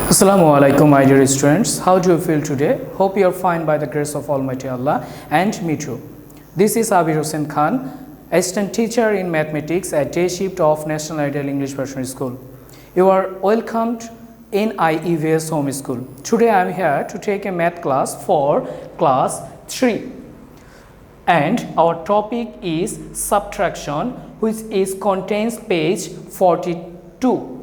Assalamu alaikum, my dear students. How do you feel today? Hope you are fine by the grace of Almighty Allah, and me too. This is Abir Hossain Khan, assistant teacher in mathematics at day shift of National Ideal English Version School. You are welcomed in IEVS Home School. Today I am here to take a math class for class 3. And our topic is subtraction, which contains page 42.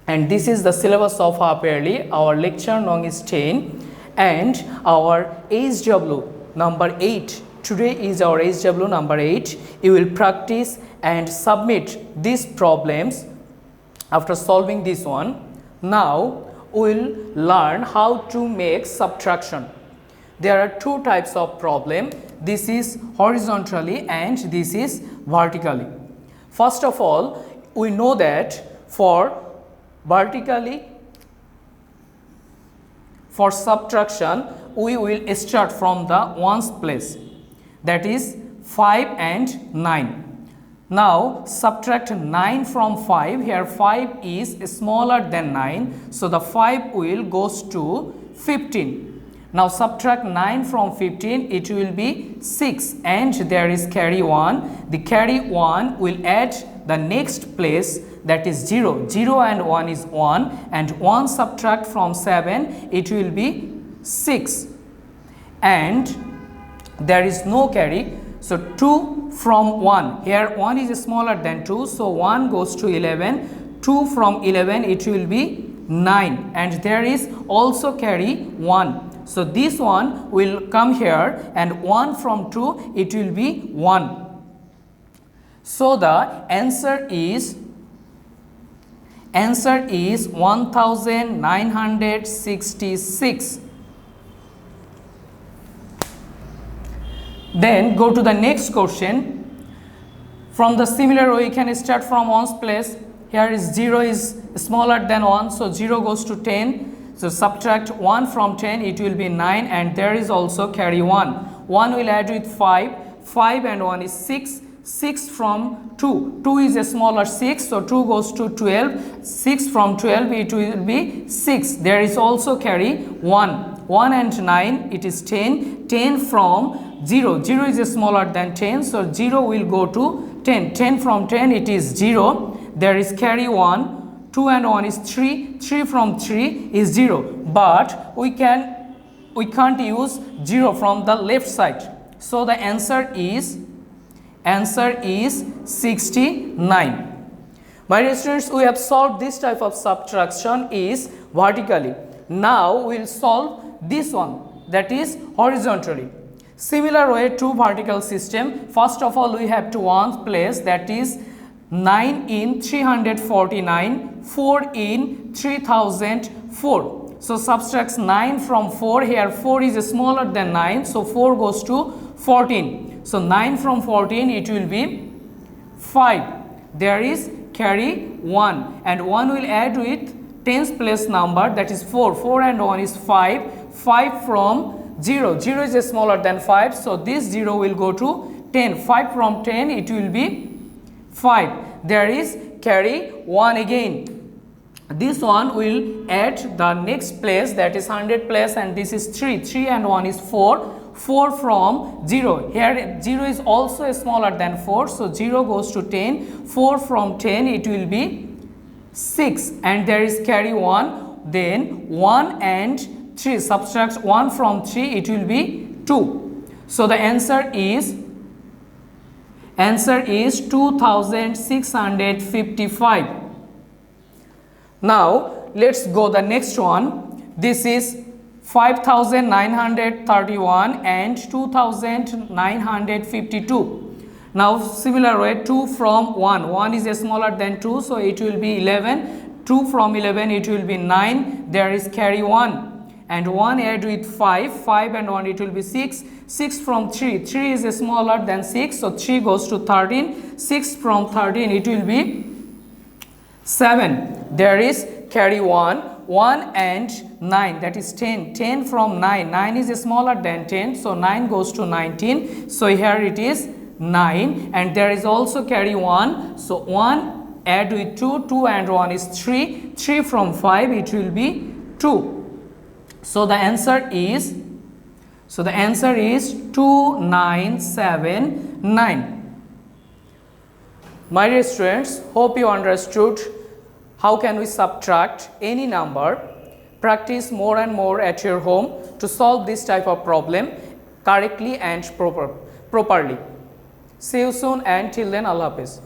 And this is the syllabus of half yearly. Our lecture long is 10 and our HW number 8. Today is our HW number 8. You will practice and submit these problems after solving this one. Now we will learn how to make subtraction. There are two types of problem. This is horizontally and this is vertically. First of all, we know that for subtraction we will start from the ones place, that is 5 and 9. Now subtract 9 from 5. Here 5 is smaller than 9, so the 5 will goes to 15. Now subtract 9 from 15, it will be 6, and there is carry 1. The carry 1 will add the next place, that is 0. 0 and 1 is 1, and 1 subtract from 7, it will be 6, and there is no carry. So 2 from 1, here 1 is smaller than 2, so 1 goes to 11. 2 from 11, it will be 9, and there is also carry 1. So this one will come here, and 1 from 2, it will be 1. So the answer is 1966. Then go to the next question. From the similar way, you can start from 1's place. Here is 0 is smaller than 1, so 0 goes to 10. So subtract 1 from 10, it will be 9, and there is also carry 1. 1 will add with 5. 5 and 1 is 6. 6 from 2. 2 is a smaller 6, so 2 goes to 12. 6 from 12, it will be 6. There is also carry 1. 1 and 9, it is 10. 10 from 0. 0 is smaller than 10, so 0 will go to 10. 10 from 10, it is 0. There is carry 1. 2 and 1 is 3. 3 from 3 is 0. But we can't use 0 from the left side. So the answer is 69. My dear students, we have solved this type of subtraction is vertically. Now we will solve this one, that is horizontally. Similar way to vertical system. First of all, we have to 1's place, that is 9 in 349, 4 in 3004. So subtract 9 from 4. Here 4 is smaller than 9, so 4 goes to 14. So 9 from 14, it will be 5. There is carry 1, and 1 will add with 10's place number, that is 4. 4 and 1 is 5. 5 from 0. 0 is smaller than 5, so this 0 will go to 10. 5 from 10, it will be 5. There is carry 1 again. This one will add the next place, that is 100 place, and this is 3. 3 and 1 is 4. 4 from 0. Here 0 is also smaller than 4, so 0 goes to 10. 4 from 10, it will be 6, and there is carry 1. Then 1 and 3. Subtract 1 from 3, it will be 2. So the answer is 2655. Now let's go the next one. This is 5931 and 2952. Now similar way, 2 from 1. 1 is smaller than 2, so it will be 11. 2 from 11, it will be 9. There is carry 1. And 1 add with 5. 5 and 1, it will be 6. 6 from 3. 3 is smaller than 6, so 3 goes to 13. 6 from 13, it will be 7. There is carry 1. 1 and 9, that is 10. 10 from 9. 9 is smaller than 10, so 9 goes to 19. So here it is 9, and there is also carry 1. So 1 add with 2. 2 and 1 is 3. 3 from 5, it will be 2. 2. So the answer is 2979. My dear students, hope you understood how can we subtract any number. Practice more and more at your home to solve this type of problem correctly and properly. See you soon, and till then, Allah Hafiz.